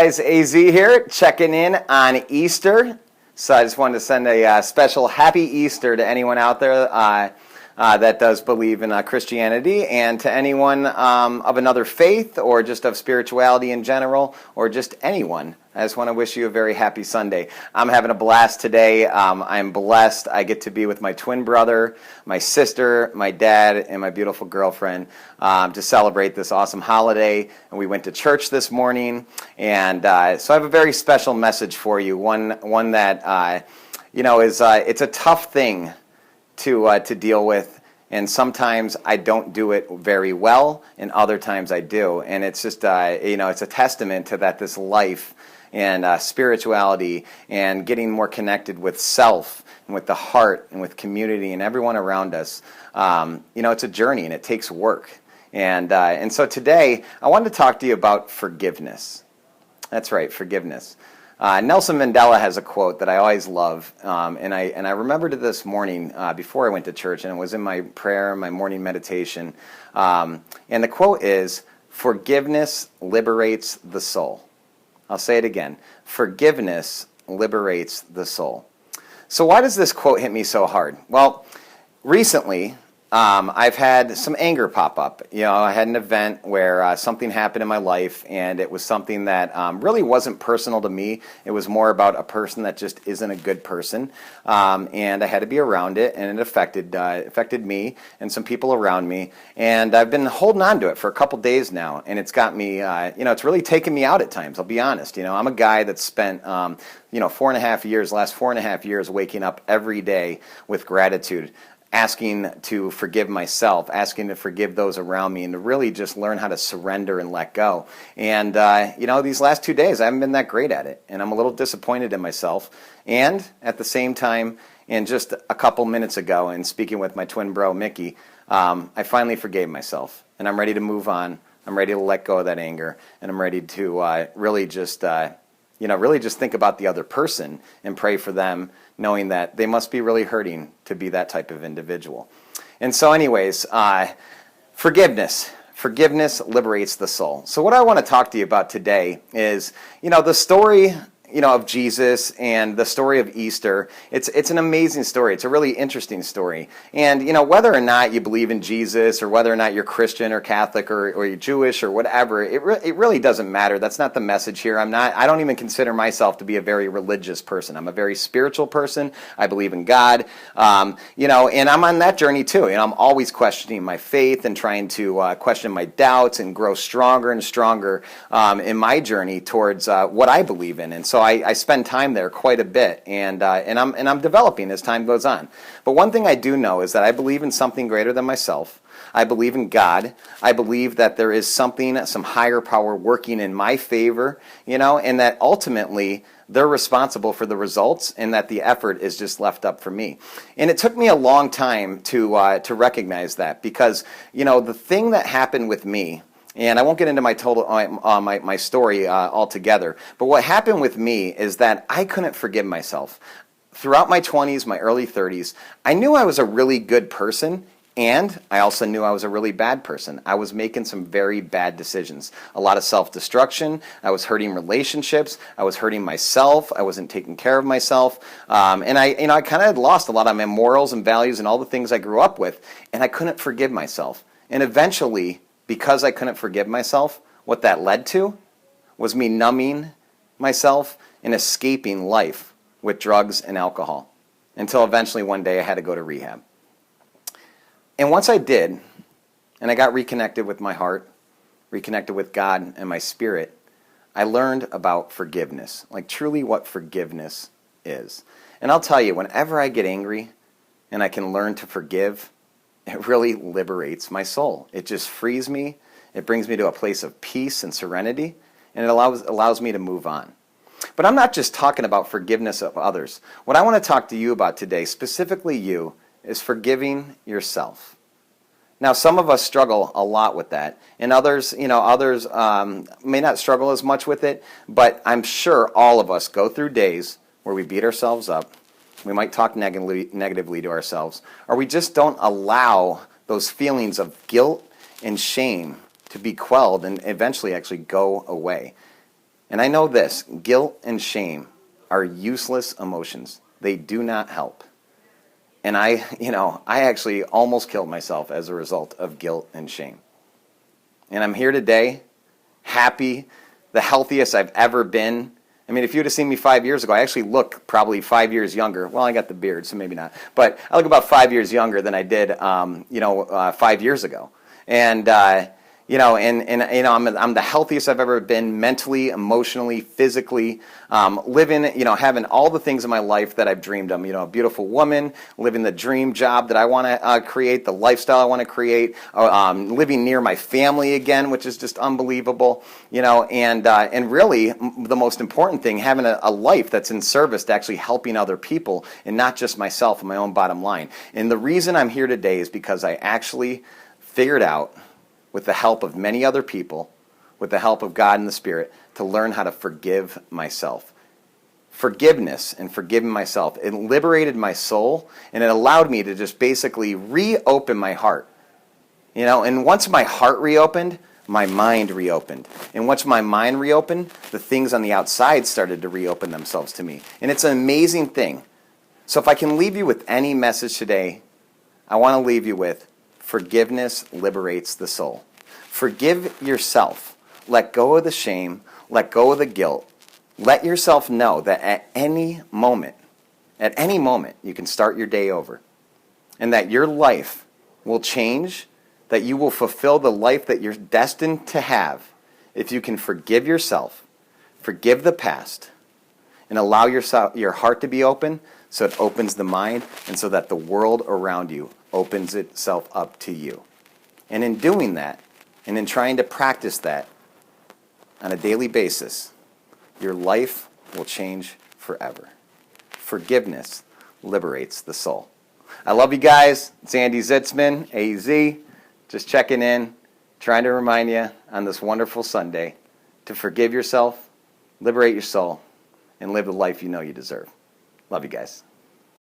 Guys, AZ here, checking in on Easter. So I just wanted to send a special happy Easter to anyone out there that does believe in Christianity, and to anyone of another faith or just of spirituality in general, or just anyone. I just want to wish you a very happy Sunday. I'm having a blast today. I'm blessed. I get to be with my twin brother, my sister, my dad, and my beautiful girlfriend to celebrate this awesome holiday. And we went to church this morning, and so I have a very special message for you. One that is it's a tough thing to deal with, and sometimes I don't do it very well, and other times I do. And it's just it's a testament to that this life and spirituality and getting more connected with self and with the heart and with community and everyone around us. It's a journey and it takes work. And so today I wanted to talk to you about forgiveness. That's right, forgiveness. Nelson Mandela has a quote that I always love, and I remembered it this morning before I went to church, and it was in my prayer, my morning meditation. And the quote is, "Forgiveness liberates the soul." I'll say it again. Forgiveness liberates the soul. So why does this quote hit me so hard? Well, recently, I've had some anger pop up. I had an event where something happened in my life, and it was something that really wasn't personal to me. It was more about a person that just isn't a good person, and I had to be around it, and it affected me and some people around me. And I've been holding on to it for a couple days now, and it's got me. It's really taken me out at times. I'll be honest. I'm a guy that spent last 4.5 years waking up every day with gratitude, asking to forgive myself, asking to forgive those around me, and to really just learn how to surrender and let go. And, these last 2 days, I haven't been that great at it, and I'm a little disappointed in myself. And at the same time, and just a couple minutes ago, and speaking with my twin bro, Mickey, I finally forgave myself, and I'm ready to move on. I'm ready to let go of that anger, and I'm ready to really just think about the other person and pray for them, knowing that they must be really hurting to be that type of individual. And so anyways, forgiveness. Forgiveness liberates the soul. So what I want to talk to you about today is, the story of Jesus and the story of Easter. It's an amazing story. It's a really interesting story. And, whether or not you believe in Jesus, or whether or not you're Christian or Catholic or you're Jewish or whatever, it really doesn't matter. That's not the message here. I don't even consider myself to be a very religious person. I'm a very spiritual person. I believe in God, and I'm on that journey too. I'm always questioning my faith and trying to question my doubts and grow stronger and stronger in my journey towards what I believe in. And so I spend time there quite a bit, and I'm developing as time goes on. But one thing I do know is that I believe in something greater than myself. I believe in God. I believe that there is some higher power working in my favor, and that ultimately they're responsible for the results, and that the effort is just left up for me. And it took me a long time to recognize that, because the thing that happened with me. And I won't get into my my story altogether. But what happened with me is that I couldn't forgive myself. Throughout my 20s, my early 30s, I knew I was a really good person, and I also knew I was a really bad person. I was making some very bad decisions. A lot of self-destruction. I was hurting relationships. I was hurting myself. I wasn't taking care of myself. And I kind of had lost a lot of my morals and values and all the things I grew up with, and I couldn't forgive myself. And eventually, because I couldn't forgive myself, what that led to was me numbing myself and escaping life with drugs and alcohol, until eventually one day I had to go to rehab. And once I did, and I got reconnected with my heart, reconnected with God and my spirit, I learned about forgiveness, like truly what forgiveness is. And I'll tell you, whenever I get angry and I can learn to forgive, it really liberates my soul. It just frees me. It brings me to a place of peace and serenity, and it allows me to move on. But I'm not just talking about forgiveness of others. What I want to talk to you about today, specifically you, is forgiving yourself. Now, some of us struggle a lot with that, and others may not struggle as much with it, but I'm sure all of us go through days where we beat ourselves up. We might talk negatively to ourselves, or we just don't allow those feelings of guilt and shame to be quelled and eventually actually go away. And I know this, guilt and shame are useless emotions. They do not help. And I actually almost killed myself as a result of guilt and shame. And I'm here today, happy, the healthiest I've ever been. I mean, if you would have seen me 5 years ago, I actually look probably 5 years younger. Well, I got the beard, so maybe not. But I look about 5 years younger than I did, 5 years ago. And I'm the healthiest I've ever been mentally, emotionally, physically, living, having all the things in my life that I've dreamed of. A beautiful woman, living the dream job that I want to create, the lifestyle I want to create, living near my family again, which is just unbelievable. And really the most important thing, having a life that's in service to actually helping other people and not just myself and my own bottom line. And the reason I'm here today is because I actually figured out, with the help of many other people, with the help of God and the Spirit, to learn how to forgive myself. Forgiveness and forgiving myself, it liberated my soul, and it allowed me to just basically reopen my heart. And once my heart reopened, my mind reopened. And once my mind reopened, the things on the outside started to reopen themselves to me. And it's an amazing thing. So if I can leave you with any message today, I want to leave you with forgiveness liberates the soul. Forgive yourself. Let go of the shame. Let go of the guilt. Let yourself know that at any moment, you can start your day over. And that your life will change, that you will fulfill the life that you're destined to have if you can forgive yourself, forgive the past, and allow your heart to be open so it opens the mind and so that the world around you opens itself up to you. And in doing that, and in trying to practice that on a daily basis, your life will change forever. Forgiveness liberates the soul. I love you guys. It's Andy Zitzman, AZ, just checking in, trying to remind you on this wonderful Sunday to forgive yourself, liberate your soul, and live the life you know you deserve. Love you guys.